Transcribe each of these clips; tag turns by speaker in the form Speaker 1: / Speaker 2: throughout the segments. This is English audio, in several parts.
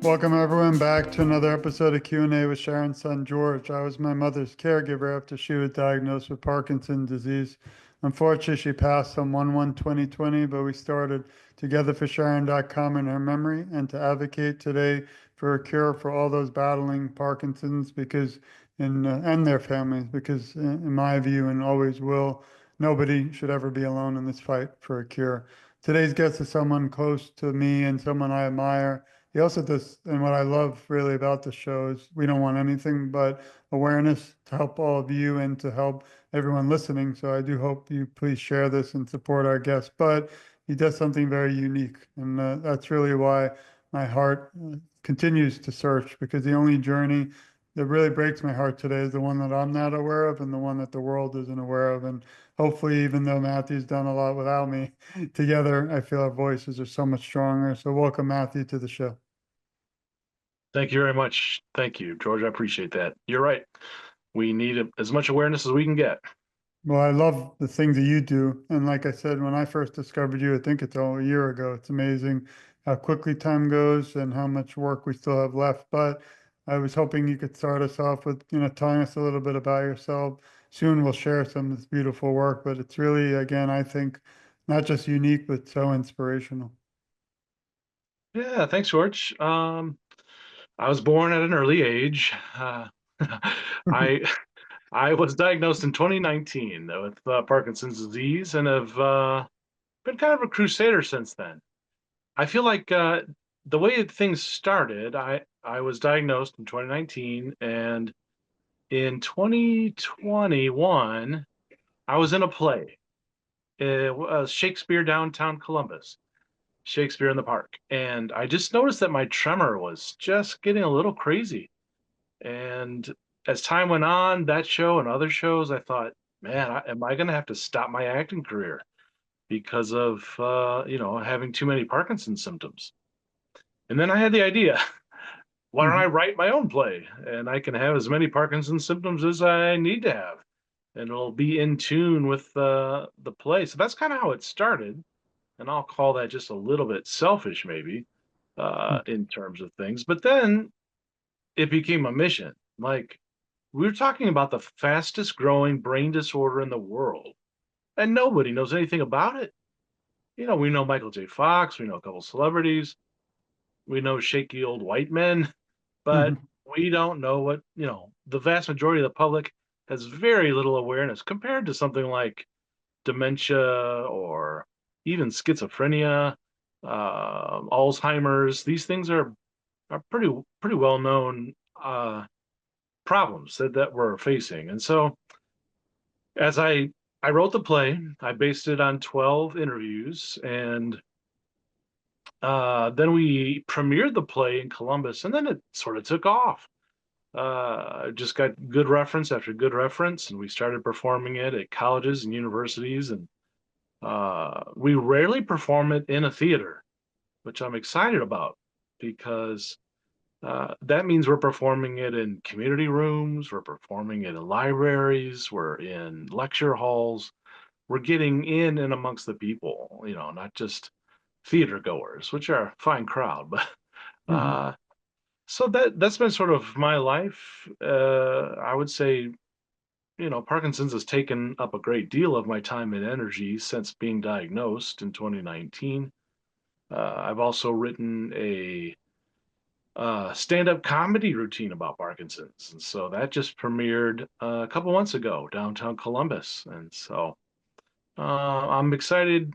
Speaker 1: Welcome everyone back to another episode of Q&A with Sharon's son George. I was my mother's caregiver after she was diagnosed with Parkinson's disease. Unfortunately, she passed on 1/1/2020, but we started togetherforsharon.com in her memory and to advocate today for a cure for all those battling Parkinson's and their families, because in my view and always will, nobody should ever be alone in this fight for a cure. Today's guest is someone close to me and someone I admire. He also does, and what I love really about the show is we don't want anything but awareness to help all of you and to help everyone listening. So I do hope you please share this and support our guest. But he does something very unique, and that's really why my heart continues to search, because the only journey that really breaks my heart today is the one that I'm not aware of and the one that the world isn't aware of. And hopefully, even though Matthew's done a lot without me, together, I feel our voices are so much stronger. So welcome, Matthew, to the show.
Speaker 2: Thank you very much. Thank you, George. I appreciate that. You're right. We need as much awareness as we can get.
Speaker 1: Well, I love the things that you do. And like I said, when I first discovered you, I think it's all a year ago, it's amazing how quickly time goes and how much work we still have left. But I was hoping you could start us off with, telling us a little bit about yourself. Soon we'll share some of this beautiful work, but it's really, again, I think not just unique, but so inspirational.
Speaker 2: Yeah, thanks, George. I was born at an early age. I I was diagnosed in 2019 with Parkinson's disease and have been kind of a crusader since then. I feel like the way things started, I was diagnosed in 2019, and in 2021, I was in a play. It was Shakespeare downtown Columbus, Shakespeare in the Park. And I just noticed that my tremor was just getting a little crazy. And as time went on, that show and other shows, I thought, man, am I going to have to stop my acting career because of, having too many Parkinson's symptoms? And then I had the idea, why don't I
Speaker 1: Mhm.
Speaker 2: write my own play and I can have as many Parkinson's symptoms as I need to have, and it'll be in tune with the play. So that's kind of how it started, and I'll call that just a little bit selfish, maybe, in terms of things. But then it became a mission. Like, we were talking about the fastest growing brain disorder in the world, and nobody knows anything about it. We know Michael J. Fox, we know a couple celebrities, we know shaky old white men, but
Speaker 1: Mhm.
Speaker 2: we don't know the vast majority of the public has very little awareness compared to something like dementia or even schizophrenia, Alzheimer's. These things are pretty well known problems that we're facing. And so as I wrote the play, I based it on 12 interviews, and then we premiered the play in Columbus, and then it sort of took off. Just got good reference after good reference, and we started performing it at colleges and universities, and we rarely perform it in a theater, which I'm excited about, because that means we're performing it in community rooms, we're performing it in libraries, we're in lecture halls, we're getting in and amongst the people, not just theater goers, which are a fine crowd, but
Speaker 1: Mhm.
Speaker 2: uh, so that's been sort of my life. I would say, Parkinson's has taken up a great deal of my time and energy since being diagnosed in 2019. I've also written a stand-up comedy routine about Parkinson's, and so that just premiered a couple months ago downtown Columbus. And so I'm excited,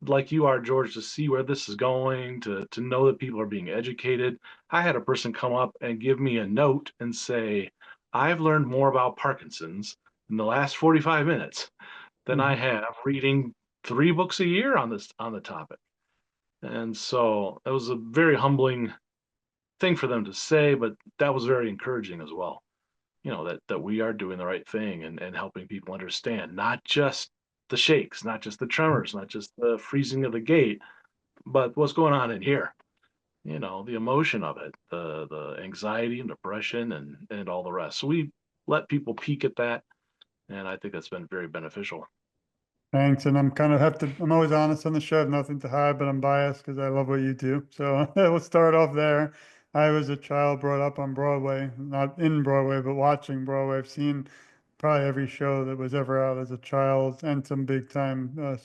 Speaker 2: like you are, George, to see where this is going, to know that people are being educated. I had a person come up and give me a note and say, I've learned more about Parkinson's in the last 45 minutes than I
Speaker 1: Mhm.
Speaker 2: have reading 3 books a year on the topic. And so it was a very humbling thing for them to say, but that was very encouraging as well. That we are doing the right thing, and helping people understand not just the shakes, not just the tremors, not just the freezing of the gait, but what's going on in here. The emotion of it, the anxiety and depression, and all the rest. So we let people peek at that, and I think that's been very beneficial.
Speaker 1: Thanks. And I'm always honest on the show. I have nothing to hide, but I'm biased because I love what you do. So we'll start off there. I was a child brought up on Broadway, not in Broadway, but watching Broadway. I've seen probably every show that was ever out as a child and some big time,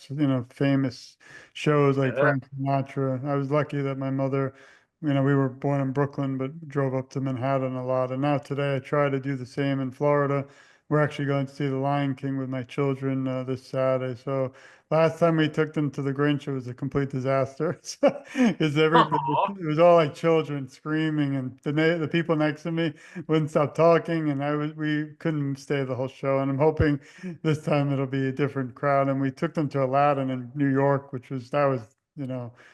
Speaker 1: famous shows like
Speaker 2: Yeah.
Speaker 1: Frank Sinatra. I was lucky that my mother, we were born in Brooklyn, but drove up to Manhattan a lot. And now today I try to do the same in Florida. We're actually going to see The Lion King with my children this Saturday. So last time we took them to the Grinch, it was a complete disaster. Is everybody?
Speaker 2: Aw.
Speaker 1: It was all like children screaming, and the people next to me wouldn't stop talking, and we couldn't stay the whole show. And I'm hoping this time it'll be a different crowd. And we took them to Aladdin in New York, that was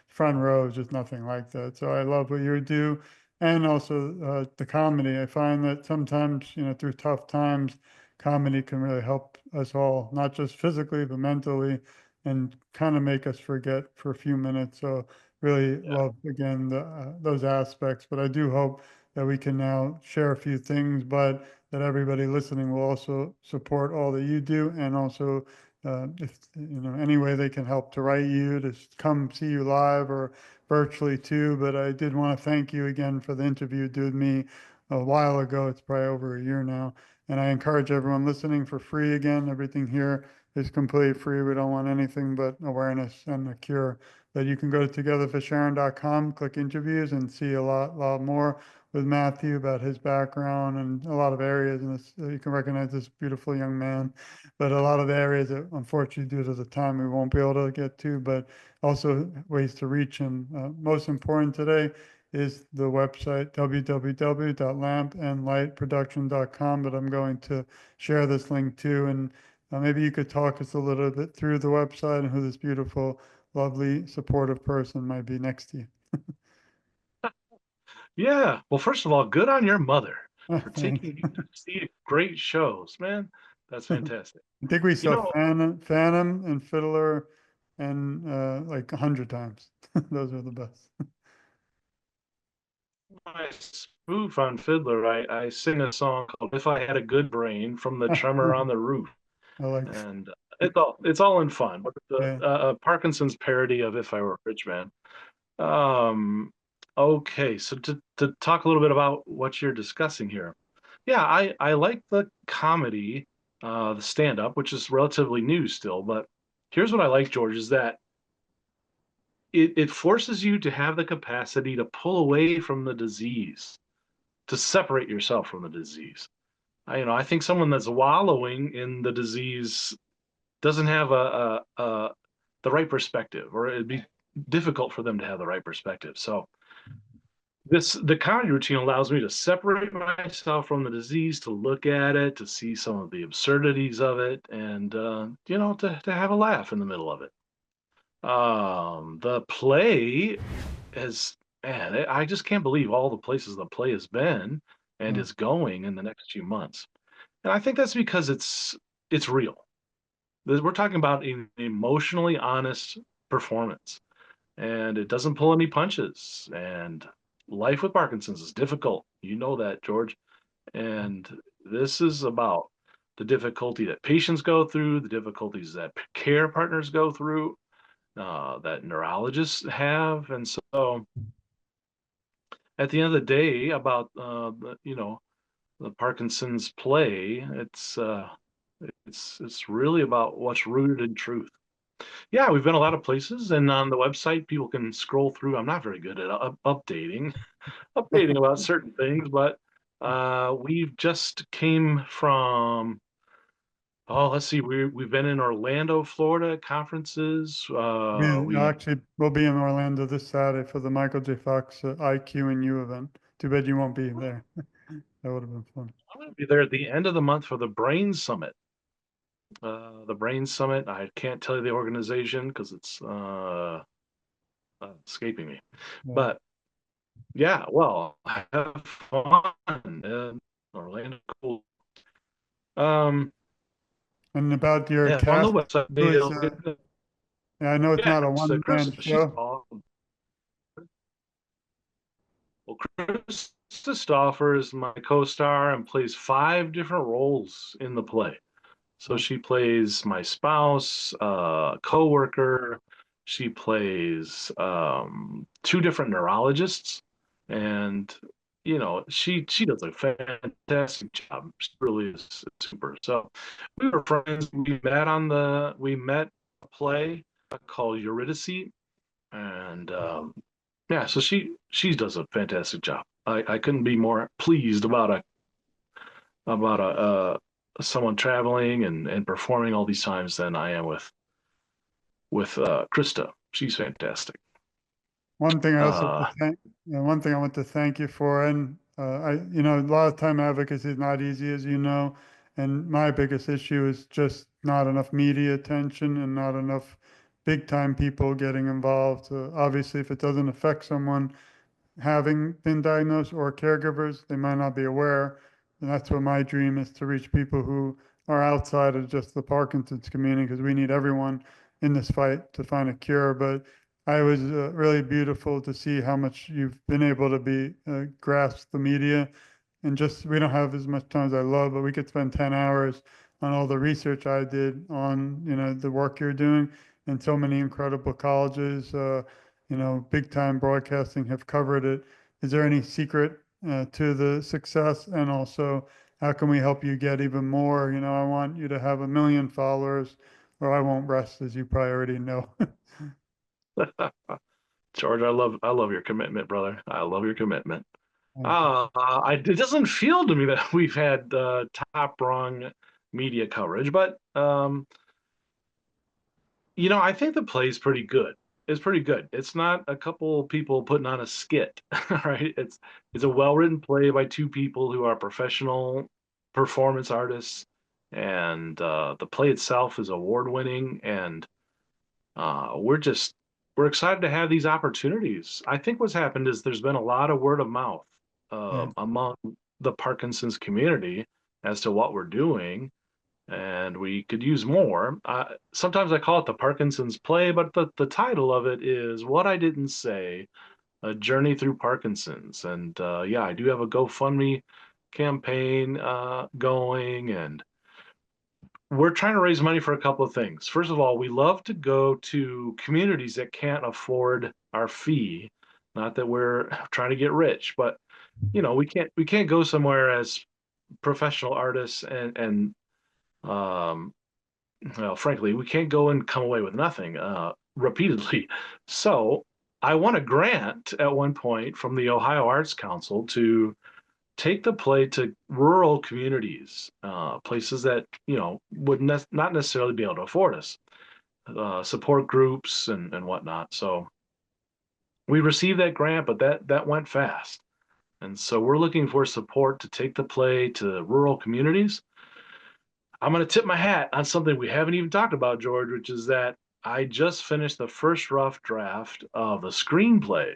Speaker 1: front row, just nothing like that. So I love what you do, and also the comedy. I find that sometimes through tough times, comedy can really help us all, not just physically but mentally, and kind of make us forget for a few minutes. So really
Speaker 2: Yeah.
Speaker 1: love again those aspects. But I do hope that we can now share a few things, but that everybody listening will also support all that you do, and also if any way they can help to write you to come see you live or virtually too. But I did want to thank you again for the interview you did with me a while ago. It's probably over a year now. And I encourage everyone listening for free again. Everything here is completely free. We don't want anything but awareness and a cure. But you can go to togetherforsharon.com, click interviews, and see a lot more with Matthew about his background and a lot of areas. And you can recognize this beautiful young man, but a lot of the areas that unfortunately due to the time we won't be able to get to, but also ways to reach him. Most important today is the website www.lampandlightproduction.com, but I'm going to share this link too. And maybe you could talk us a little bit through the website and who this beautiful, lovely, supportive person might be next to you.
Speaker 2: Yeah. Well, first of all, good on your mother for
Speaker 1: Thanks.
Speaker 2: taking you to see great shows, man. That's fantastic.
Speaker 1: I think we
Speaker 2: You
Speaker 1: saw
Speaker 2: know,
Speaker 1: Phantom and Fiddler and like 100 times. Those are the best.
Speaker 2: I spoof on Fiddler. I sing a song called "If I Had a Good Brain" from the Tremor on the Roof,
Speaker 1: I like,
Speaker 2: and it's all in fun. But the
Speaker 1: yeah.
Speaker 2: Parkinson's parody of "If I Were a Rich Man." Um, okay, so to talk a little bit about what you're discussing here. Yeah, I like the comedy, the stand-up, which is relatively new still, but here's what I like, George, is that it forces you to have the capacity to pull away from the disease, to separate yourself from the disease. I think someone that's wallowing in the disease doesn't have the right perspective, or it'd be difficult for them to have the right perspective. So the comedy routine allows me to separate myself from the disease, to look at it, to see some of the absurdities of it, and to have a laugh in the middle of it. The play has, man, I just can't believe all the places the play has been and
Speaker 1: Uh,
Speaker 2: is going in the next few months. And I think that's because it's real. We're talking about an emotionally honest performance, and it doesn't pull any punches. And life with Parkinson's is difficult. You know that, George. And this is about the difficulty that patients go through, the difficulties that care partners go through, that neurologists have. And so at the end of the day, about the Parkinson's play, it's really about what's rooted in truth. Yeah, we've been a lot of places, and on the website, people can scroll through. I'm not very good at updating about certain things, but we've just came from. Oh, let's see. We've been in Orlando, Florida at conferences. We
Speaker 1: actually, we'll be in Orlando this Saturday for the Michael J. Fox IQ and U event. Too bad you won't be there. That would have been fun.
Speaker 2: I'm going to be there at the end of the month for the Brain Summit. The Brain Summit. I can't tell you the organization because it's escaping me.
Speaker 1: Yeah.
Speaker 2: But yeah, well, have fun in Orlando. Cool. Um,
Speaker 1: And about your
Speaker 2: yeah, on the
Speaker 1: cast,
Speaker 2: website,
Speaker 1: who is, yeah, I know it's
Speaker 2: yeah,
Speaker 1: not a
Speaker 2: so
Speaker 1: one-man
Speaker 2: Krista, she's
Speaker 1: show.
Speaker 2: awesome. Well, Krista Stoffer is my co-star and plays five different roles in the play. So
Speaker 1: Uh,
Speaker 2: she plays my spouse, coworker. She plays two different neurologists. and she does a fantastic job. She really is super. So we were friends. We met a play called Eurydice, and yeah, so she does a fantastic job. I couldn't be more pleased about someone traveling and performing all these times than I am with Krista. She's fantastic.
Speaker 1: One thing I also
Speaker 2: Uh,
Speaker 1: one thing I want to thank you for, and a lot of time advocacy is not easy, as you know, and my biggest issue is just not enough media attention and not enough big time people getting involved. Obviously, if it doesn't affect someone, having been diagnosed or caregivers, they might not be aware. And that's what my dream is, to reach people who are outside of just the Parkinson's community, because we need everyone in this fight to find a cure. But I was really beautiful to see how much you've been able to be grasp the media. And just, we don't have as much time as I love, but we could spend 10 hours on all the research I did on, the work you're doing, and so many incredible colleges, big time broadcasting have covered it. Is there any secret to the success? And also, how can we help you get even more? I want you to have 1 million followers, or I won't rest, as you probably already know.
Speaker 2: George, I love your commitment, brother. I love your commitment.
Speaker 1: Thank you.
Speaker 2: It doesn't feel to me that we've had top rung media coverage, but I think the play's pretty good. It's pretty good. It's not a couple people putting on a skit, right? It's a well-written play by two people who are professional performance artists, and the play itself is award-winning, and we're excited to have these opportunities. I think what's happened is there's been a lot of word of mouth
Speaker 1: Yeah,
Speaker 2: among the Parkinson's community as to what we're doing, and we could use more. Sometimes I call it the Parkinson's play, but the title of it is What I Didn't Say: A Journey Through Parkinson's. And yeah, I do have a GoFundMe campaign going, and we're trying to raise money for a couple of things. First of all, we love to go to communities that can't afford our fee. Not that we're trying to get rich, but we can't go somewhere as professional artists and um, well, frankly, we can't go and come away with nothing repeatedly. So I won a grant at one point from the Ohio Arts Council to take the play to rural communities, places that would not necessarily be able to afford us, support groups and whatnot. So we received that grant, but that went fast, and so we're looking for support to take the play to rural communities. I'm going to tip my hat on something we haven't even talked about, George, which is that I just finished the first rough draft of the screenplay.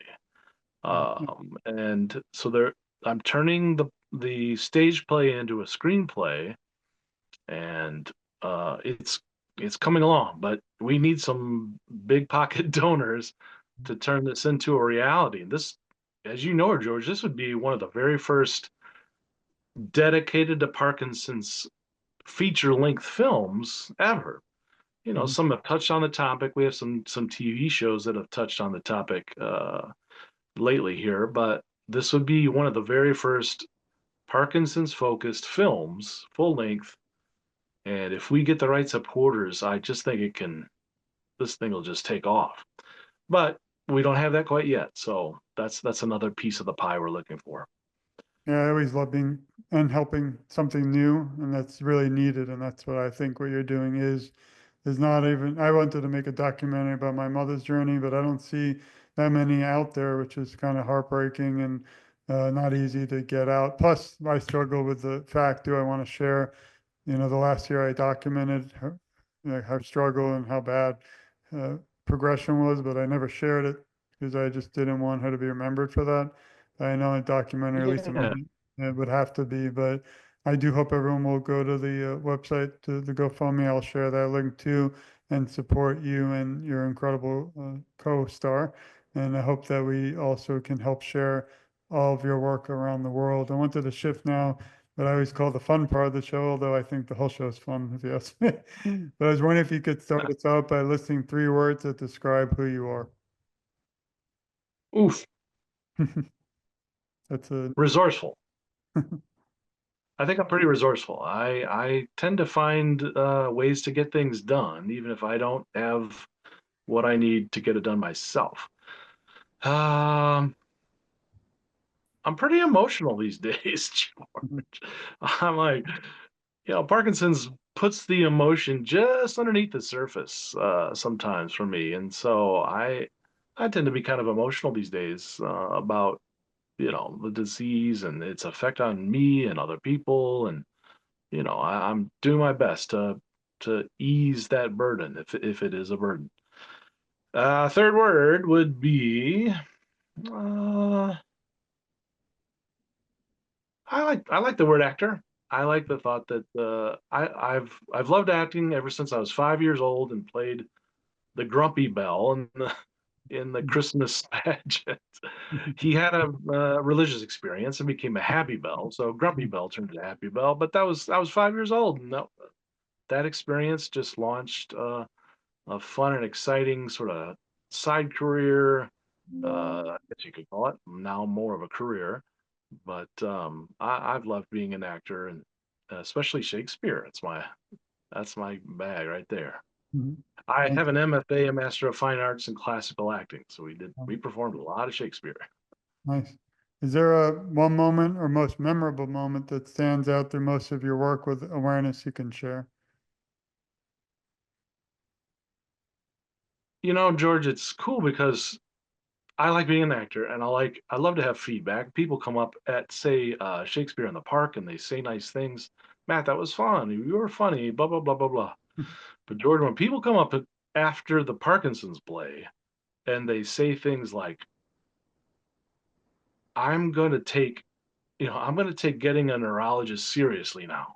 Speaker 2: And so I'm turning the stage play into a screenplay, and it's coming along, but we need some big pocket donors to turn this into a reality. And this, as you know, George, this would be one of the very first dedicated to Parkinson's feature length films ever. Some have touched on the topic. We have some TV shows that have touched on the topic lately here, but this would be one of the very first Parkinson's focused films, full length. And if we get the right supporters, I just think this thing will just take off. But we don't have that quite yet. So that's another piece of the pie we're looking for.
Speaker 1: yeah, I always love being and helping something new, and that's really needed. And that's what I think what you're doing is not even. I wanted to make a documentary about my mother's journey, but I don't see that many out there, which is kind of heartbreaking and not easy to get out. Plus, I struggle with the fact: do I want to share? The last year I documented her struggle and how bad uh, progression was, but I never shared it because I just didn't want her to be remembered for that. I know a documentary, at least a
Speaker 2: Yeah.
Speaker 1: movie, it would have to be, but I do hope everyone will go to the website, to the GoFundMe. I'll share that link too, and support you and your incredible co-star. And I hope that we also can help share all of your work around the world. I wanted to shift now, but I always call the fun part of the show, although I think the whole show is fun, if you ask me. But I was wondering if you could start us out by listing 3 words that describe who you are.
Speaker 2: Oof.
Speaker 1: That's a
Speaker 2: Resourceful. I think I'm pretty resourceful. I tend to find ways to get things done, even if I don't have what I need to get it done myself. Um, I'm pretty emotional these days, George. I'm like, Parkinson's puts the emotion just underneath the surface sometimes for me, and so I tend to be kind of emotional these days about the disease and its effect on me and other people, and I'm doing my best to ease that burden if it is a burden. Third word would be uh, I like the word actor. I like the thought that I've loved acting ever since I was 5 years old and played the Grumpy Bell in the Christmas pageant. He had a religious experience and became a Happy Bell, so Grumpy Bell turned into Happy Bell. But I was 5 years old, and that experience just launched a fun and exciting sort of side career. I guess you could call it now more of a career, but I've loved being an actor, and especially Shakespeare. That's my bag right there. I have an MFA, a Master of Fine Arts in Classical Acting, so we performed a lot of Shakespeare.
Speaker 1: Nice. Is there a one moment or most memorable moment that stands out through most of your work with awareness you can share?
Speaker 2: George, it's cool because I like being an actor, and I love to have feedback. People come up at, say, Shakespeare in the Park, and they say nice things. Matt, that was fun. You were funny. Blah blah blah blah blah. But George, when people come up after the Parkinson's play and they say things like, "I'm going to take, I'm going to take getting a neurologist seriously now.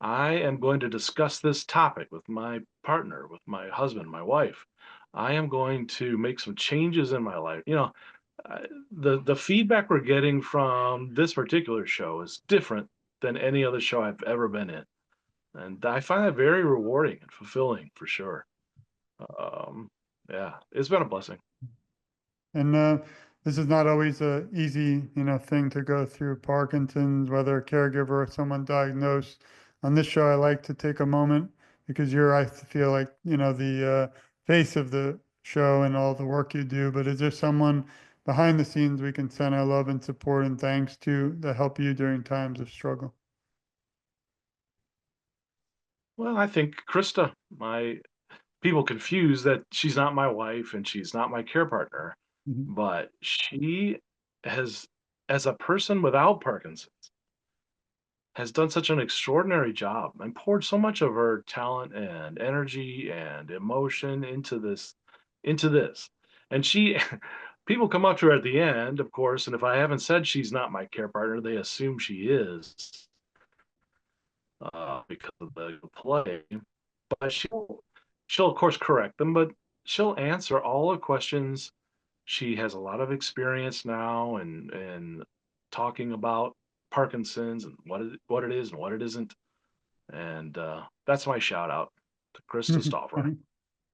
Speaker 2: I am going to discuss this topic with my partner, with my husband, my wife. I am going to make some changes in my life." The feedback we're getting from this particular show is different than any other show I've ever been in, and I find that very rewarding and fulfilling for sure. Um, yeah, it's been a blessing.
Speaker 1: And this is not always a easy, thing to go through Parkinson's, whether a caregiver or someone diagnosed. On this show, I like to take a moment because I feel like, the face of the show and all the work you do. But is there someone behind the scenes we can send our love and support and thanks to help you during times of struggle?
Speaker 2: Well, I think Krista, my people confuse that she's not my wife and she's not my care partner,
Speaker 1: Mhm.
Speaker 2: but she has, as a person without Parkinson's, has done such an extraordinary job and poured so much of her talent and energy and emotion into this. And she people come up to her at the end, of course, and if I haven't said she's not my care partner, they assume she is because of the play. But she'll of course correct them, but she'll answer all the questions. She has a lot of experience now and talking about Parkinson's and what it is and what it isn't. And that's my shout out to Krista Stoffer.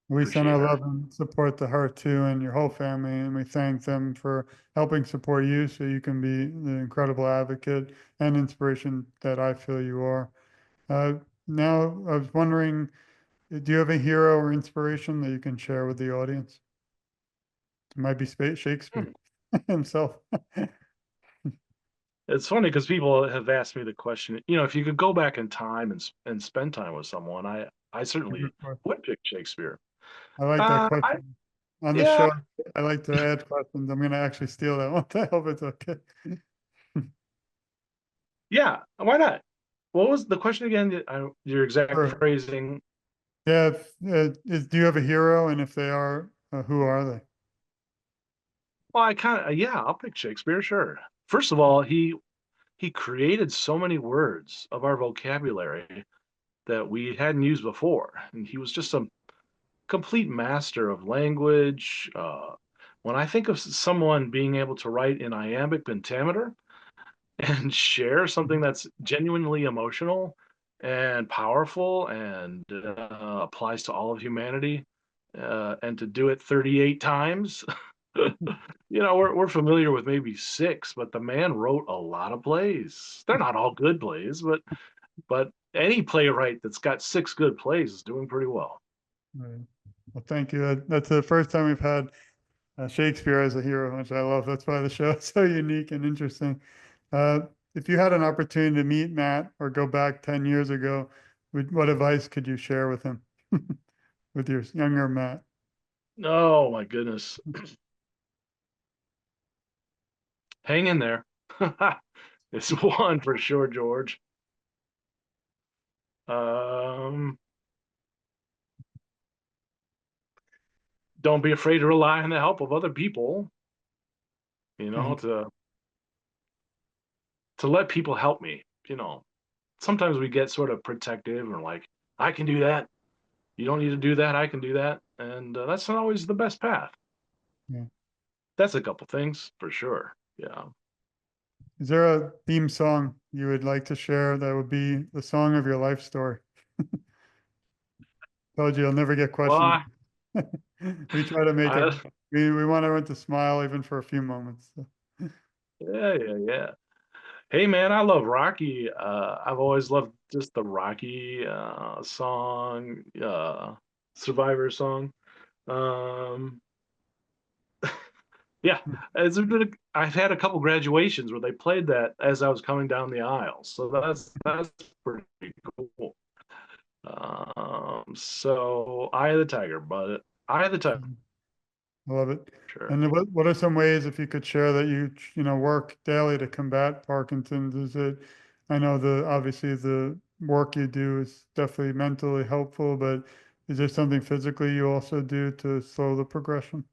Speaker 1: We send
Speaker 2: Appreciate
Speaker 1: our
Speaker 2: her.
Speaker 1: love and support to her too and your whole family, and we thank them for helping support you so you can be the incredible advocate and inspiration that I feel you are. Uh, Now, I was wondering, do you have a hero or inspiration that you can share with the audience? It might be Shakespeare
Speaker 2: Hmm.
Speaker 1: himself.
Speaker 2: It's funny because people have asked me the question, if you could go back in time and spend time with someone, I certainly would pick Shakespeare.
Speaker 1: I like that
Speaker 2: Uh, I
Speaker 1: question. On the
Speaker 2: yeah
Speaker 1: show, I like to add questions. I'm going to actually steal that one. I hope it's okay.
Speaker 2: yeah. Why not? What was the question again? Your exact
Speaker 1: Sure.
Speaker 2: phrasing.
Speaker 1: Yeah, do you have a hero? And if they are, who are they?
Speaker 2: Well, I kind of yeah, I'll pick Shakespeare. Sure. First of all, he created so many words of our vocabulary that we hadn't used before, and he was just a complete master of language. When I think of someone being able to write in iambic pentameter and share something that's genuinely emotional and powerful and applies to all of humanity, and to do it 38 times, We're familiar with maybe six, but the man wrote a lot of plays. They're not all good plays, but any playwright that's got six good plays is doing pretty well.
Speaker 1: Right. Well, thank you. That's the first time we've had Shakespeare as a hero, which I love. That's why the show is so unique and interesting. Uh, if you had an opportunity to meet Matt or go back 10 years ago, what advice could you share with him, with your younger Matt?
Speaker 2: Oh my goodness. Hang in there. It's one for sure, George. Um, don't be afraid to rely on the help of other people, you know,
Speaker 1: Mhm.
Speaker 2: to let people help me, you know. Sometimes we get sort of protective and like, I can do that. You don't need to do that. I can do that. And that's not always the best path.
Speaker 1: Yeah.
Speaker 2: That's a couple things for sure. Yeah.
Speaker 1: Is there a theme song you would like to share that would be the song of your life story? Told you you'll never get
Speaker 2: Well,
Speaker 1: questions. We try to make it,
Speaker 2: I
Speaker 1: we want everyone to smile even for a few moments. So.
Speaker 2: yeah, yeah, yeah. Hey man, I love Rocky. I've always loved just the Rocky song, Survivor song. Um, yeah, I've had a couple graduations where they played that as I was coming down the aisle, so that's pretty cool. So Eye of the Tiger, but Eye of the Tiger,
Speaker 1: I love it.
Speaker 2: sure.
Speaker 1: And what are some ways, if you could share, that you work daily to combat Parkinson's? Is it, I know obviously the work you do is definitely mentally helpful, but is there something physically you also do to slow the progression?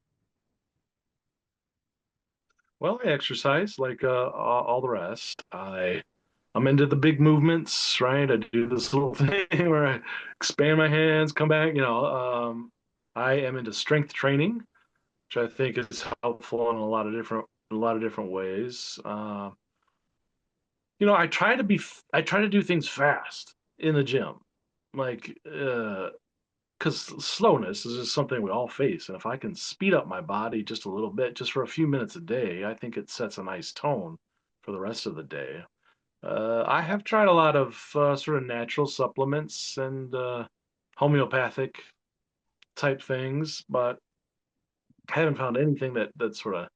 Speaker 2: Well, I exercise like all the rest. I'm into the big movements, right? I do this little thing where I expand my hands, come back. I am into strength training, which I think is helpful in a lot of different ways. I try to do things fast in the gym, like because slowness is just something we all face, and if I can speed up my body just a little bit, just for a few minutes a day, I think it sets a nice tone for the rest of the day. I have tried a lot of sort of natural supplements and homeopathic type things, but I haven't found anything that sort of,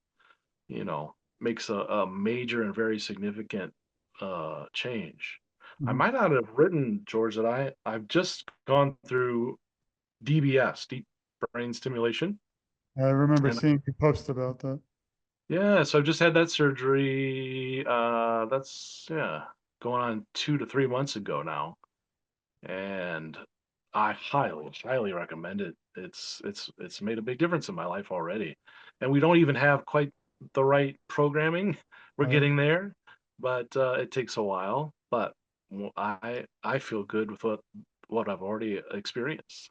Speaker 2: makes a major and very significant change. I
Speaker 1: Mhm.
Speaker 2: might not have written, George, that I've just gone through DBS, deep brain stimulation,
Speaker 1: I remember
Speaker 2: and
Speaker 1: seeing you post about that.
Speaker 2: yeah, so I've just had that surgery. That's yeah, going on 2 to 3 months ago now. And I highly recommend it. It's made a big difference in my life already. And we don't even have quite the right programming. We're
Speaker 1: Right.
Speaker 2: getting there, but it takes a while. But I feel good with what I've already experienced.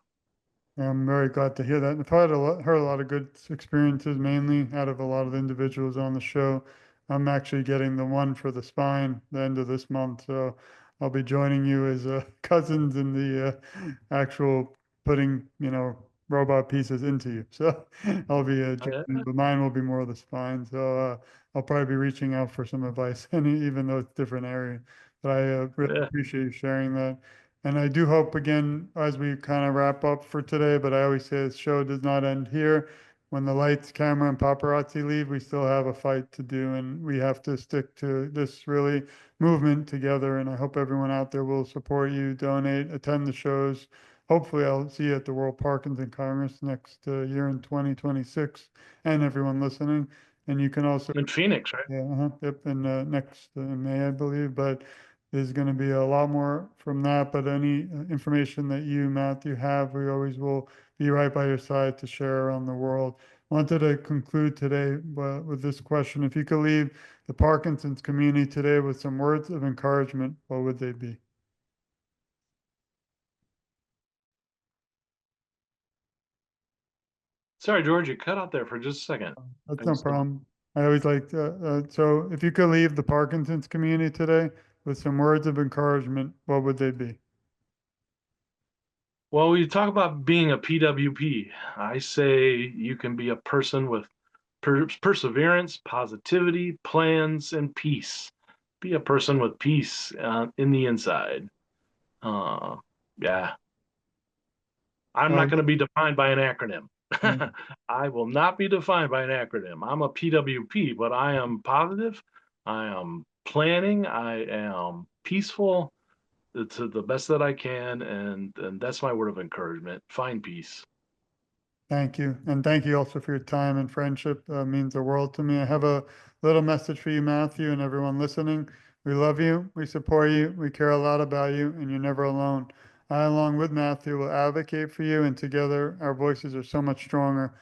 Speaker 1: I'm very glad to hear that. And I've heard a lot of good experiences, mainly out of a lot of the individuals on the show. I'm actually getting the one for the spine the end of this month, so I'll be joining you as cousins in the actual putting, robot pieces into you. So I'll be
Speaker 2: Yeah,
Speaker 1: joining, but mine will be more of the spine. So I'll probably be reaching out for some advice, and even though it's different area. But I really
Speaker 2: yeah.
Speaker 1: appreciate you sharing that. And I do hope again, as we kind of wrap up for today, but I always say this show does not end here. When the lights, camera, and paparazzi leave, we still have a fight to do, and we have to stick to this really movement together. And I hope everyone out there will support you, donate, attend the shows. Hopefully, I'll see you at the World Parkinson Congress next year in 2026, and everyone listening. And you can also
Speaker 2: In Phoenix, right?
Speaker 1: yeah, yep, and next May, I believe, but there's going to be a lot more from that. But any information that you, Matthew, have, we always will be right by your side to share around the world. Wanted to conclude today with this question. If you could leave the Parkinson's community today with some words of encouragement, what would they be?
Speaker 2: Sorry, George, you cut out there for just a second.
Speaker 1: That's
Speaker 2: I
Speaker 1: no
Speaker 2: just
Speaker 1: problem. I always like to, so if you could leave the Parkinson's community today with some words of encouragement, what would they be?
Speaker 2: Well, we talk about being a PWP. I say you can be a person with perseverance, positivity, plans, and peace. Be a person with peace in the inside. Uh, yeah, I'm not
Speaker 1: Well,
Speaker 2: going to be defined by an acronym.
Speaker 1: yeah,
Speaker 2: I will not be defined by an acronym. I'm a PWP, but I am positive. I am planning. I am peaceful to the best that I can, and that's my word of encouragement. Find peace.
Speaker 1: thank you. And thank you also for your time and friendship. Means the world to me. I have a little message for you, Matthew, and everyone listening. We love you. We support you. We care a lot about you, and you're never alone. I, along with Matthew, will advocate for you, and together our voices are so much stronger.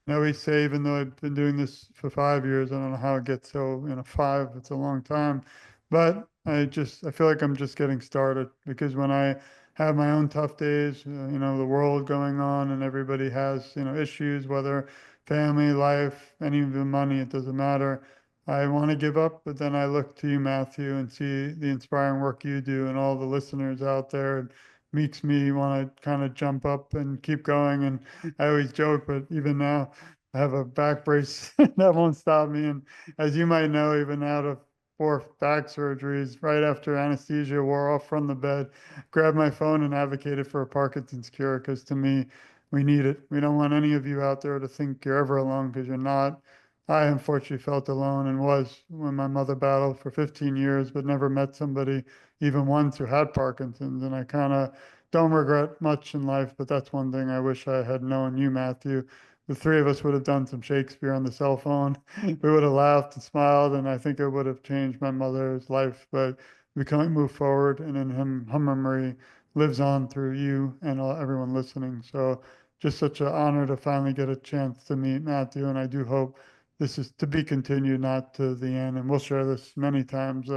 Speaker 1: I always say, even though I've been doing this for 5 years, I don't know how it gets so, five, it's a long time. But I feel like I'm just getting started because when I have my own tough days, the world going on and everybody has, issues, whether family, life, any of the money, it doesn't matter. I want to give up, but then I look to you, Matthew, and see the inspiring work you do and all the listeners out there. It makes me want to kind of jump up and keep going. And I always joke, but even now I have a back brace that won't stop me. And as you might know, even out of 4 back surgeries, right after anesthesia wore off from the bed, grabbed my phone and advocated for a Parkinson's cure because to me, we need it. We don't want any of you out there to think you're ever alone because you're not. I unfortunately felt alone and was when my mother battled for 15 years, but never met somebody even once who had Parkinson's. And I kind of don't regret much in life, but that's one thing I wish I had known you, Matthew. The three of us would have done some Shakespeare on the cell phone. We would have laughed and smiled, and I think it would have changed my mother's life. But we can move forward, and in him, her memory lives on through you and everyone listening. So, just such an honor to finally get a chance to meet Matthew, and I do hope this is to be continued, not to the end. And we'll share this many times.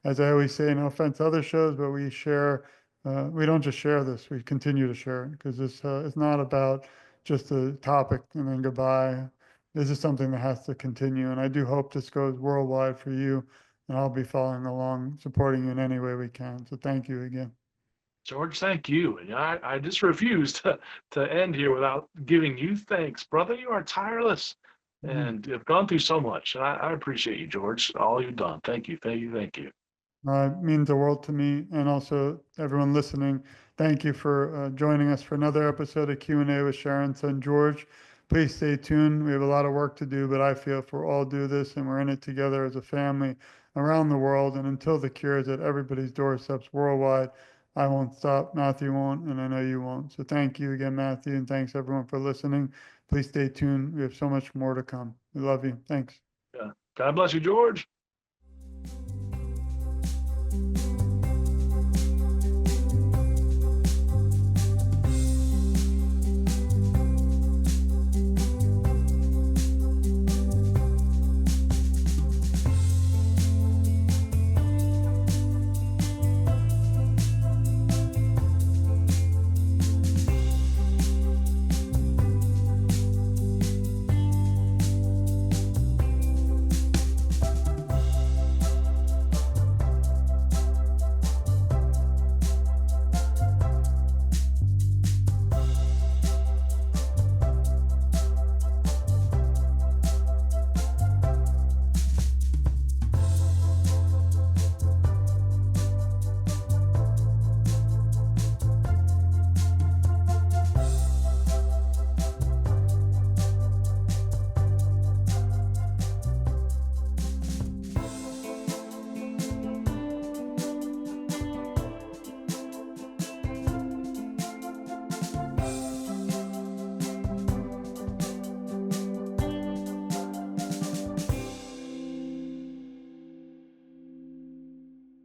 Speaker 1: As I always say, no offense to other shows, but we share. We don't just share this; we continue to share it because this is not about just a topic and then goodbye. This is something that has to continue, and I do hope this goes worldwide for you. And I'll be following along, supporting you in any way we can. So thank you again.
Speaker 2: George, thank you. And I just refuse to end here without giving you thanks. Brother, you are tireless
Speaker 1: Mm.
Speaker 2: and you've gone through so much. And I appreciate you, George, all you've done. Thank you, thank you, thank you.
Speaker 1: Means the world to me, and also everyone listening. Thank you for joining us for another episode of Q&A with Sharon's son George. Please stay tuned. We have a lot of work to do, but I feel if we're all do this and we're in it together as a family around the world, and until the cure is at everybody's doorsteps worldwide, I won't stop. Matthew won't, and I know you won't. So thank you again, Matthew, and thanks everyone for listening. Please stay tuned. We have so much more to come. We love you. Thanks.
Speaker 2: Yeah. God bless you, George.